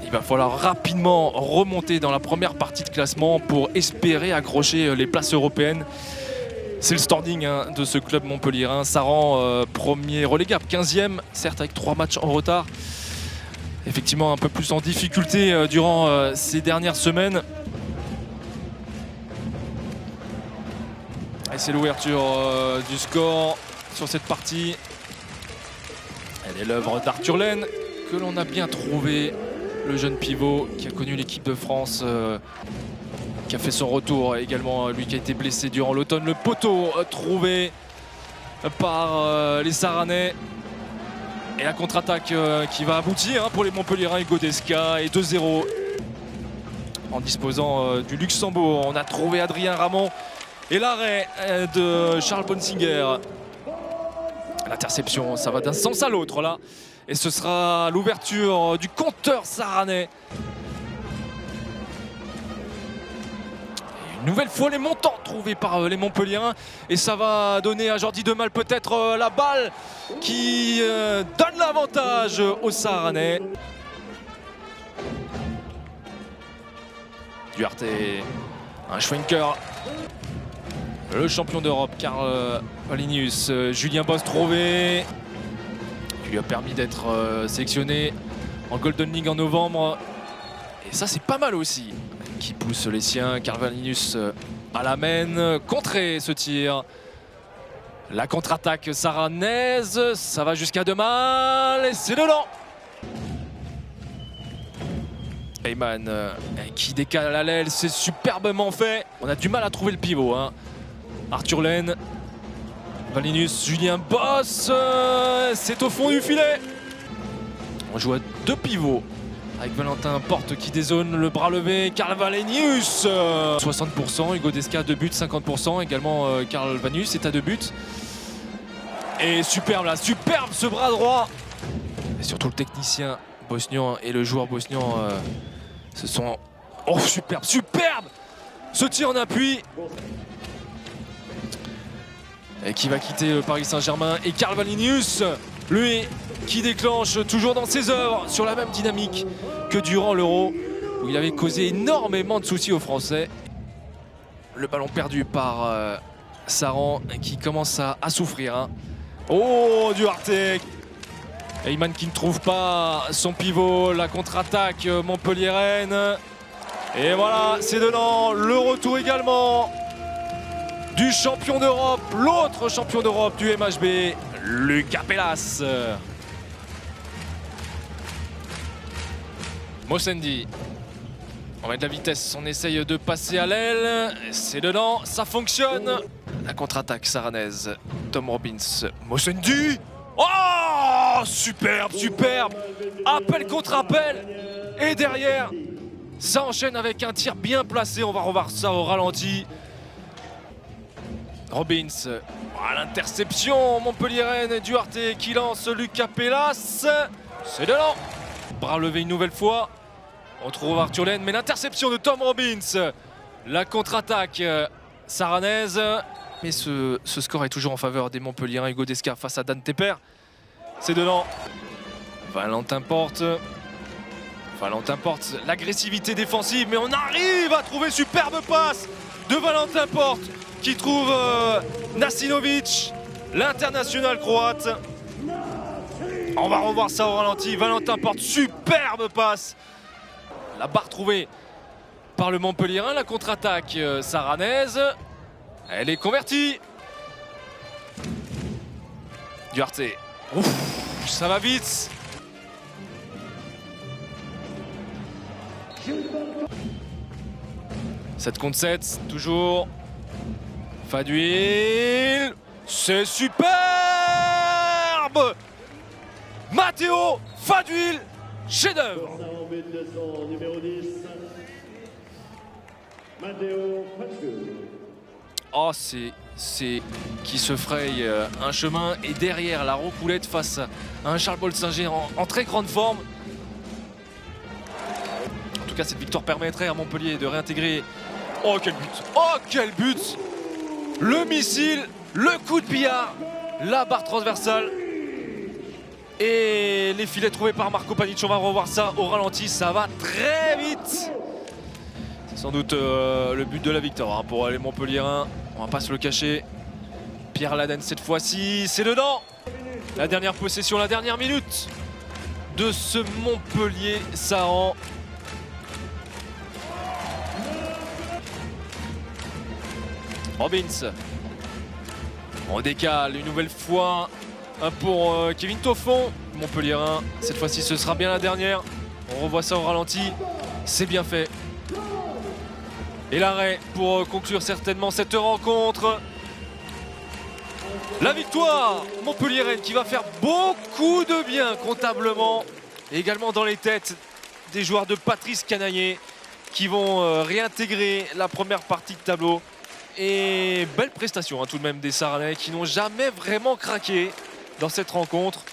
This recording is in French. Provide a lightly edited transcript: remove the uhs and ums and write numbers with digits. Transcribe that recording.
Il va falloir rapidement remonter dans la première partie de classement pour espérer accrocher les places européennes. C'est le standing de ce club montpelliérain. Ça rend premier relégable, 15e, certes avec 3 matchs en retard. Effectivement un peu plus en difficulté durant ces dernières semaines. Et c'est l'ouverture du score sur cette partie. Elle est l'œuvre d'Arthur Laine, que l'on a bien trouvé. Le jeune pivot qui a connu l'équipe de France, qui a fait son retour également, lui qui a été blessé durant l'automne. Le poteau trouvé par les Saranais. Et la contre-attaque qui va aboutir pour les Montpelliérains. Hugo Desca et 2-0 en disposant du Luxembourg. On a trouvé Adrien Ramon et l'arrêt de Charles Bonsinger. L'interception, ça va d'un sens à l'autre là. Et ce sera l'ouverture du compteur saranais. Une nouvelle fois les montants trouvés par les Montpelliérains. Et ça va donner à Jordi Demal peut-être la balle qui donne l'avantage aux Saranais. Duarte, un Schwenker. Le champion d'Europe, Karl Wallinius. Julien Boss trouvé. Qui lui a permis d'être sélectionné en Golden League en novembre. Et ça, c'est pas mal aussi. Qui pousse les siens. Karl Wallinius à la main. Contré ce tir. La contre-attaque saranaise. Ça va jusqu'à Demal. Et c'est dedans. Heyman qui décale à l'aile. C'est superbement fait. On a du mal à trouver le pivot. Arthur Laine. Wallinius, Julien Boss, c'est au fond du filet. On joue à 2 pivots avec Valentin Porte qui dézone, le bras levé. Karl Wallinius, 60%, Hugo Desca 2 buts, 50%. Également Karl Wallinius est à 2 buts. Et superbe là, superbe ce bras droit. Et surtout le technicien bosnien et le joueur bosnien ce sont... Oh superbe, superbe ce tir en appui. Et qui va quitter le Paris Saint-Germain. Et Karl Wallinius, lui, qui déclenche toujours dans ses œuvres sur la même dynamique que durant l'Euro, où il avait causé énormément de soucis aux Français. Le ballon perdu par Saran, qui commence à souffrir. Oh, Duarte. Heyman qui ne trouve pas son pivot. La contre-attaque montpelliéraine. Et voilà, c'est dedans. Le retour également du champion d'Europe, l'autre champion d'Europe du MHB, Lucas Pellas. Mosendi, on met de la vitesse, on essaye de passer à l'aile, c'est dedans, ça fonctionne. La contre-attaque saranaise, Tom Robbins, Mosendi. Oh, superbe, superbe. Appel contre appel. Et derrière, ça enchaîne avec un tir bien placé, on va revoir ça au ralenti. Robbins, l'interception montpelliéraine, Duarte qui lance Lucas Pellas. C'est dedans. Bras levé une nouvelle fois. On trouve Arthur Laine, mais l'interception de Tom Robbins. La contre-attaque saranaise. Mais ce score est toujours en faveur des Montpelliérains. Hugo Desca face à Dan Tepper. C'est dedans. Valentin Porte. L'agressivité défensive, mais on arrive à trouver superbe passe de Valentin Porte. Qui trouve Nasinovic, l'international croate. On va revoir ça au ralenti. Valentin Porte, superbe passe. La barre trouvée par le Montpelliérain. La contre-attaque saranaise. Elle est convertie. Duarte. Ouf, ça va vite. Sept contre 7, toujours. Faduil, c'est superbe. Matteo Faduil, chef-d'œuvre. Oh, c'est qui se fraye un chemin et derrière la roucoulette face à un Charles Bolsinger en très grande forme. En tout cas, cette victoire permettrait à Montpellier de réintégrer. Oh, quel but! Oh, quel but! Le missile, le coup de billard, la barre transversale. Et les filets trouvés par Marco Panic, on va revoir ça au ralenti, ça va très vite. C'est sans doute le but de la victoire hein, pour les Montpelliérains, on va pas se le cacher. Pierre Laden cette fois-ci, c'est dedans. La dernière possession, la dernière minute de ce Montpellier-Saran. Robbins. On décale une nouvelle fois pour Kevin Toffon. Montpelliérain, cette fois-ci ce sera bien la dernière. On revoit ça au ralenti, c'est bien fait. Et l'arrêt pour conclure certainement cette rencontre. La victoire montpelliéraine qui va faire beaucoup de bien comptablement. Et également dans les têtes des joueurs de Patrice Canaillé qui vont réintégrer la première partie de tableau. Et belle prestation hein, tout de même des Saranais qui n'ont jamais vraiment craqué dans cette rencontre.